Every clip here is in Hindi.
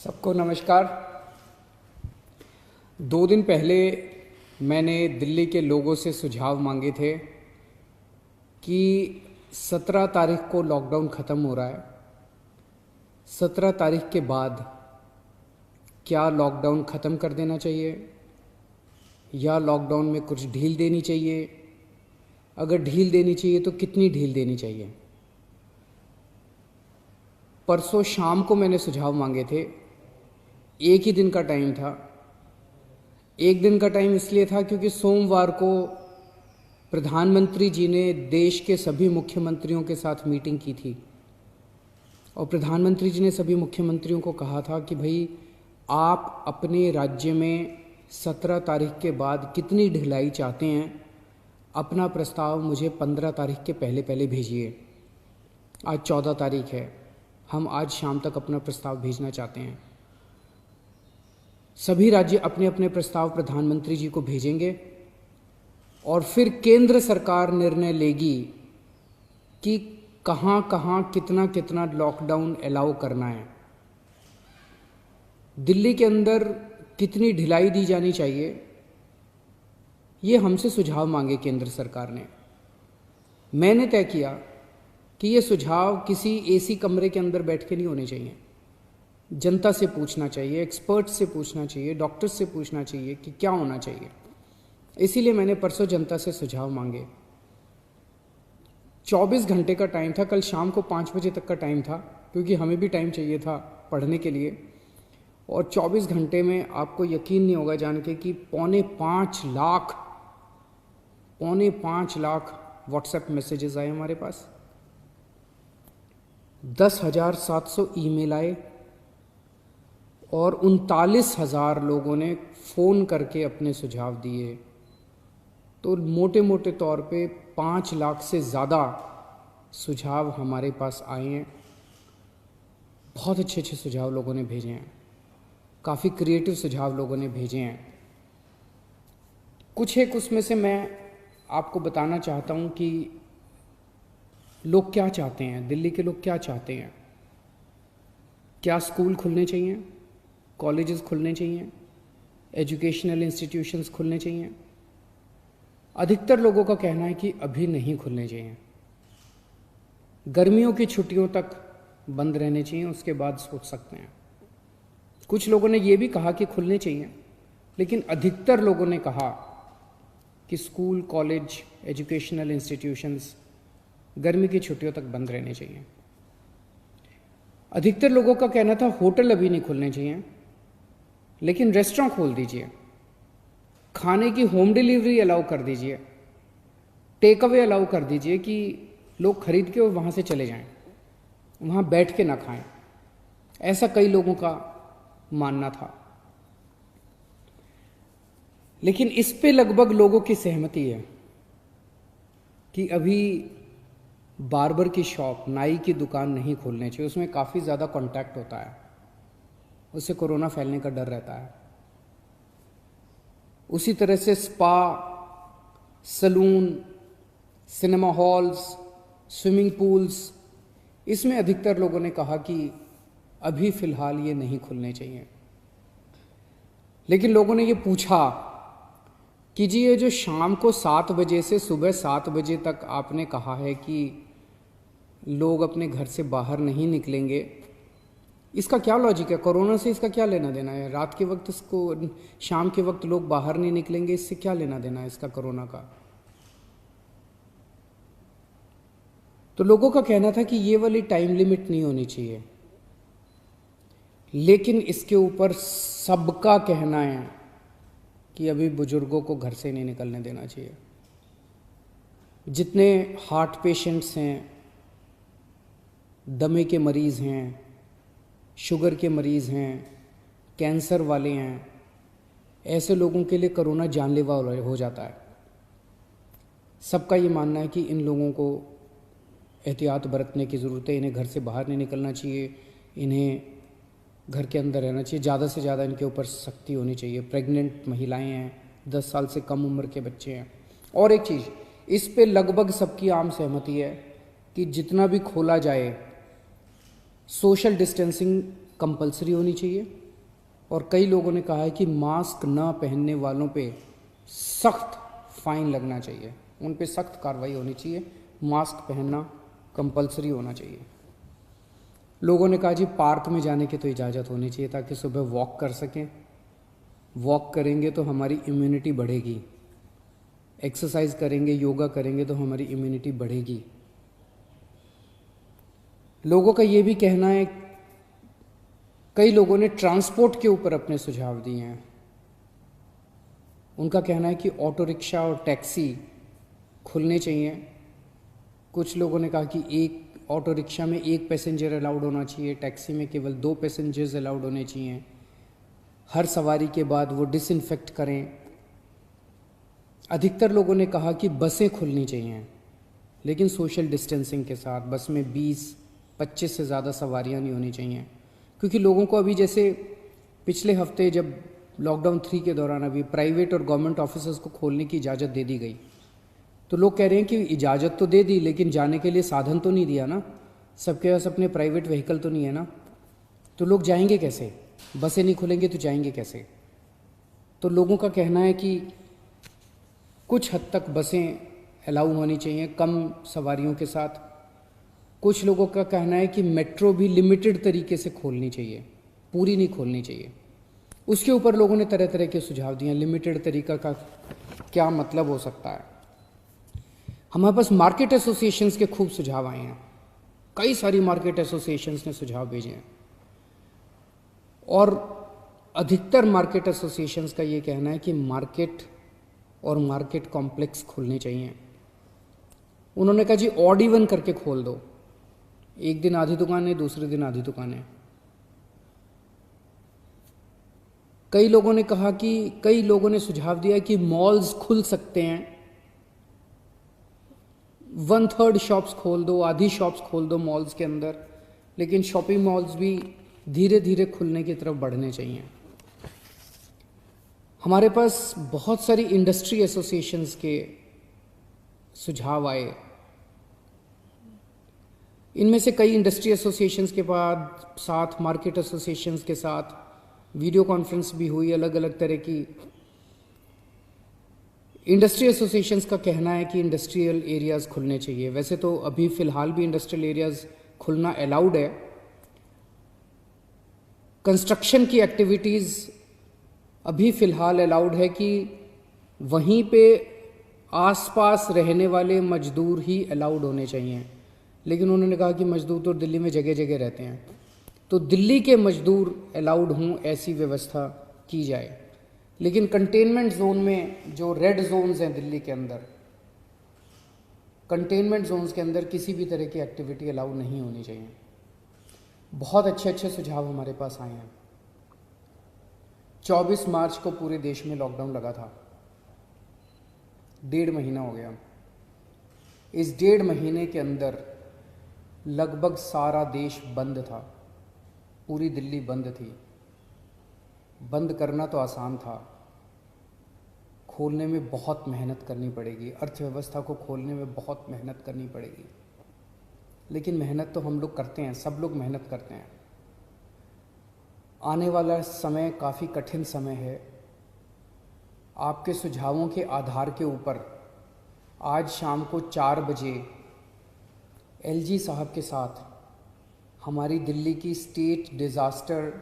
सबको नमस्कार। 2 दिन पहले मैंने दिल्ली के लोगों से सुझाव मांगे थे कि 17 तारीख को लॉकडाउन ख़त्म हो रहा है। 17 तारीख के बाद क्या लॉकडाउन ख़त्म कर देना चाहिए या लॉकडाउन में कुछ ढील देनी चाहिए? अगर ढील देनी चाहिए तो कितनी ढील देनी चाहिए? परसों शाम को मैंने सुझाव मांगे थे। एक ही दिन का टाइम था। एक दिन का टाइम इसलिए था क्योंकि सोमवार को प्रधानमंत्री जी ने देश के सभी मुख्यमंत्रियों के साथ मीटिंग की थी और प्रधानमंत्री जी ने सभी मुख्यमंत्रियों को कहा था कि भाई आप अपने राज्य में 17 तारीख के बाद कितनी ढिलाई चाहते हैं, अपना प्रस्ताव मुझे 15 तारीख के पहले पहले भेजिए। आज 14 तारीख है, हम आज शाम तक अपना प्रस्ताव भेजना चाहते हैं। सभी राज्य अपने अपने प्रस्ताव प्रधानमंत्री जी को भेजेंगे और फिर केंद्र सरकार निर्णय लेगी कि कहाँ कहाँ कितना कितना लॉकडाउन अलाउ करना है, दिल्ली के अंदर कितनी ढिलाई दी जानी चाहिए। ये हमसे सुझाव मांगे केंद्र सरकार ने। मैंने तय किया कि ये सुझाव किसी एसी कमरे के अंदर बैठ के नहीं होने चाहिए। जनता से पूछना चाहिए, एक्सपर्ट से पूछना चाहिए, डॉक्टर से पूछना चाहिए कि क्या होना चाहिए। इसीलिए मैंने परसों जनता से सुझाव मांगे। 24 घंटे का टाइम था, कल शाम को 5 बजे तक का टाइम था क्योंकि हमें भी टाइम चाहिए था पढ़ने के लिए। और 24 घंटे में आपको यकीन नहीं होगा जान के कि 4.5 लाख व्हाट्सएप मैसेजेस आए हमारे पास, 10,700 ईमेल आए और 39,000 लोगों ने फ़ोन करके अपने सुझाव दिए। तो मोटे मोटे तौर पे 5 लाख से ज़्यादा सुझाव हमारे पास आए हैं। बहुत अच्छे अच्छे सुझाव लोगों ने भेजे हैं, काफ़ी क्रिएटिव सुझाव लोगों ने भेजे हैं। कुछ एक उसमें से मैं आपको बताना चाहता हूँ कि लोग क्या चाहते हैं, दिल्ली के लोग क्या चाहते हैं। क्या स्कूल खुलने चाहिए, कॉलेजेस खुलने चाहिए, एजुकेशनल इंस्टीट्यूशंस खुलने चाहिए? अधिकतर लोगों का कहना है कि अभी नहीं खुलने चाहिए, गर्मियों की छुट्टियों तक बंद रहने चाहिए, उसके बाद सोच सकते हैं। कुछ लोगों ने ये भी कहा कि खुलने चाहिए, लेकिन अधिकतर लोगों ने कहा कि स्कूल, कॉलेज, एजुकेशनल इंस्टीट्यूशंस गर्मी की छुट्टियों तक बंद रहने चाहिए। अधिकतर लोगों का कहना था होटल अभी नहीं खुलने चाहिए, लेकिन रेस्टोरेंट खोल दीजिए, खाने की होम डिलीवरी अलाउ कर दीजिए, टेक अवे अलाउ कर दीजिए कि लोग खरीद के वहाँ से चले जाएं, वहाँ बैठ के ना खाएं। ऐसा कई लोगों का मानना था, लेकिन इस पे लगभग लोगों की सहमति है कि अभी बार्बर की शॉप, नाई की दुकान नहीं खोलनी चाहिए। उसमें काफ़ी ज़्यादा कांटेक्ट होता है, उससे कोरोना फैलने का डर रहता है। उसी तरह से spa, salon, cinema halls, swimming pools, इसमें अधिकतर लोगों ने कहा कि अभी फ़िलहाल ये नहीं खुलने चाहिए। लेकिन लोगों ने ये पूछा कि जी ये जो शाम को 7 बजे से सुबह 7 बजे तक आपने कहा है कि लोग अपने घर से बाहर नहीं निकलेंगे, इसका क्या लॉजिक है? कोरोना से इसका क्या लेना देना है? रात के वक्त इसको, शाम के वक्त लोग बाहर नहीं निकलेंगे, इससे क्या लेना देना है इसका कोरोना का? तो लोगों का कहना था कि ये वाली टाइम लिमिट नहीं होनी चाहिए, लेकिन इसके ऊपर सबका कहना है कि अभी बुजुर्गों को घर से नहीं निकलने देना चाहिए। जितने हार्ट पेशेंट्स हैं, दमे के मरीज़ हैं, शुगर के मरीज़ हैं, कैंसर वाले हैं, ऐसे लोगों के लिए कोरोना जानलेवा हो जाता है। सबका ये मानना है कि इन लोगों को एहतियात बरतने की ज़रूरत है, इन्हें घर से बाहर नहीं निकलना चाहिए, इन्हें घर के अंदर रहना चाहिए, ज़्यादा से ज़्यादा इनके ऊपर सख्ती होनी चाहिए। प्रेग्नेंट महिलाएं हैं, 10 साल से कम उम्र के बच्चे हैं। और एक चीज़, इस पे लगभग सबकी आम सहमति है कि जितना भी खोला जाए सोशल डिस्टेंसिंग कंपलसरी होनी चाहिए, और कई लोगों ने कहा है कि मास्क ना पहनने वालों पे सख्त फाइन लगना चाहिए, उन पे सख्त कार्रवाई होनी चाहिए, मास्क पहनना कंपलसरी होना चाहिए। लोगों ने कहा जी पार्क में जाने की तो इजाज़त होनी चाहिए ताकि सुबह वॉक कर सकें, वॉक करेंगे तो हमारी इम्यूनिटी बढ़ेगी, एक्सरसाइज करेंगे, योगा करेंगे तो हमारी इम्यूनिटी बढ़ेगी। लोगों का ये भी कहना है, कई लोगों ने ट्रांसपोर्ट के ऊपर अपने सुझाव दिए हैं। उनका कहना है कि ऑटो रिक्शा और टैक्सी खुलने चाहिए। कुछ लोगों ने कहा कि एक ऑटो रिक्शा में 1 पैसेंजर अलाउड होना चाहिए, टैक्सी में केवल 2 पैसेंजर्स अलाउड होने चाहिए, हर सवारी के बाद वो डिसइंफेक्ट करें। अधिकतर लोगों ने कहा कि बसें खुलनी चाहिए, लेकिन सोशल डिस्टेंसिंग के साथ। बस में 20-25 से ज़्यादा सवारियां नहीं होनी चाहिए, क्योंकि लोगों को अभी जैसे पिछले हफ्ते जब लॉकडाउन 3 के दौरान अभी प्राइवेट और गवर्नमेंट ऑफिसेज को खोलने की इजाज़त दे दी गई, तो लोग कह रहे हैं कि इजाज़त तो दे दी लेकिन जाने के लिए साधन तो नहीं दिया ना, सबके पास अपने प्राइवेट व्हीकल तो नहीं है ना, तो लोग जाएंगे कैसे? बसें नहीं खुलेंगे तो जाएंगे कैसे? तो लोगों का कहना है कि कुछ हद तक बसें अलाउ होनी चाहिए कम सवारियों के साथ। कुछ लोगों का कहना है कि मेट्रो भी लिमिटेड तरीके से खोलनी चाहिए, पूरी नहीं खोलनी चाहिए। उसके ऊपर लोगों ने तरह तरह के सुझाव दिए। लिमिटेड तरीका का क्या मतलब हो सकता है? हमारे पास मार्केट एसोसिएशंस के खूब सुझाव आए हैं, कई सारी मार्केट एसोसिएशंस ने सुझाव भेजे हैं, और अधिकतर मार्केट एसोसिएशंस का ये कहना है कि मार्केट और मार्केट कॉम्प्लेक्स खुलने चाहिए। उन्होंने कहा जी ऑड इवन करके खोल दो, एक दिन आधी दुकानें, दूसरे दिन आधी दुकानें। कई लोगों ने कहा कि कई लोगों ने सुझाव दिया कि मॉल्स खुल सकते हैं, 1/3 शॉप्स खोल दो, आधी शॉप्स खोल दो मॉल्स के अंदर, लेकिन शॉपिंग मॉल्स भी धीरे धीरे खुलने की तरफ बढ़ने चाहिए। हमारे पास बहुत सारी इंडस्ट्री एसोसिएशंस के सुझाव आए। इनमें से कई इंडस्ट्री एसोसिएशंस के बाद साथ मार्केट एसोसिएशंस के साथ वीडियो कॉन्फ्रेंस भी हुई। अलग अलग तरह की इंडस्ट्री एसोसिएशंस का कहना है कि इंडस्ट्रियल एरियाज़ खुलने चाहिए। वैसे तो अभी फ़िलहाल भी इंडस्ट्रियल एरियाज़ खुलना अलाउड है। कंस्ट्रक्शन की एक्टिविटीज़ अभी फ़िलहाल अलाउड है कि वहीं पे आसपास रहने वाले मजदूर ही अलाउड होने चाहिए, लेकिन उन्होंने कहा कि मजदूर तो दिल्ली में जगह जगह रहते हैं, तो दिल्ली के मजदूर अलाउड हों ऐसी व्यवस्था की जाए। लेकिन कंटेनमेंट जोन में जो रेड जोन्स हैं दिल्ली के अंदर, कंटेनमेंट जोन्स के अंदर किसी भी तरह की एक्टिविटी अलाउ नहीं होनी चाहिए। बहुत अच्छे अच्छे सुझाव हमारे पास आए हैं। 24 मार्च को पूरे देश में लॉकडाउन लगा था, 1.5 महीना हो गया। इस 1.5 महीने के अंदर लगभग सारा देश बंद था, पूरी दिल्ली बंद थी। बंद करना तो आसान था, खोलने में बहुत मेहनत करनी पड़ेगी, अर्थव्यवस्था को खोलने में बहुत मेहनत करनी पड़ेगी। लेकिन मेहनत तो हम लोग करते हैं, सब लोग मेहनत करते हैं। आने वाला समय काफ़ी कठिन समय है। आपके सुझावों के आधार के ऊपर आज शाम को 4 बजे एलजी साहब के साथ हमारी दिल्ली की स्टेट डिज़ास्टर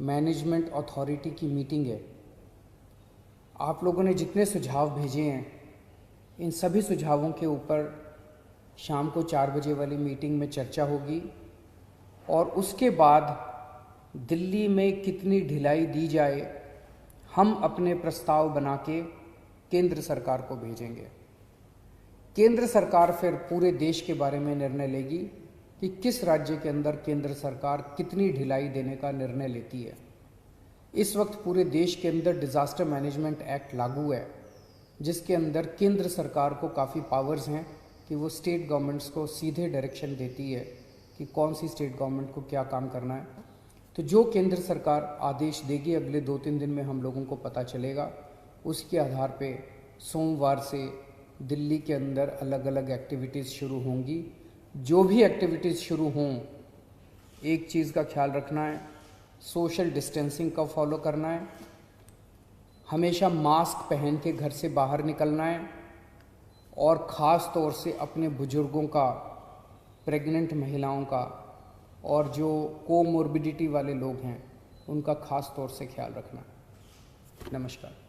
मैनेजमेंट अथॉरिटी की मीटिंग है। आप लोगों ने जितने सुझाव भेजे हैं, इन सभी सुझावों के ऊपर शाम को 4 बजे वाली मीटिंग में चर्चा होगी, और उसके बाद दिल्ली में कितनी ढिलाई दी जाए, हम अपने प्रस्ताव बना के केंद्र सरकार को भेजेंगे। केंद्र सरकार फिर पूरे देश के बारे में निर्णय लेगी कि किस राज्य के अंदर केंद्र सरकार कितनी ढिलाई देने का निर्णय लेती है। इस वक्त पूरे देश के अंदर डिज़ास्टर मैनेजमेंट एक्ट लागू है, जिसके अंदर केंद्र सरकार को काफ़ी पावर्स हैं कि वो स्टेट गवर्नमेंट्स को सीधे डायरेक्शन देती है कि कौन सी स्टेट गवर्नमेंट को क्या काम करना है। तो जो केंद्र सरकार आदेश देगी अगले 2-3 दिन में हम लोगों को पता चलेगा। उसके आधार पे सोमवार से दिल्ली के अंदर अलग अलग एक्टिविटीज़ शुरू होंगी। जो भी एक्टिविटीज़ शुरू हों एक चीज़ का ख्याल रखना है, सोशल डिस्टेंसिंग का फॉलो करना है, हमेशा मास्क पहन के घर से बाहर निकलना है, और ख़ास तौर से अपने बुज़ुर्गों का, प्रेग्नेंट महिलाओं का और जो कोमोर्बिडिटी वाले लोग हैं उनका ख़ास तौर से ख्याल रखना है। नमस्कार।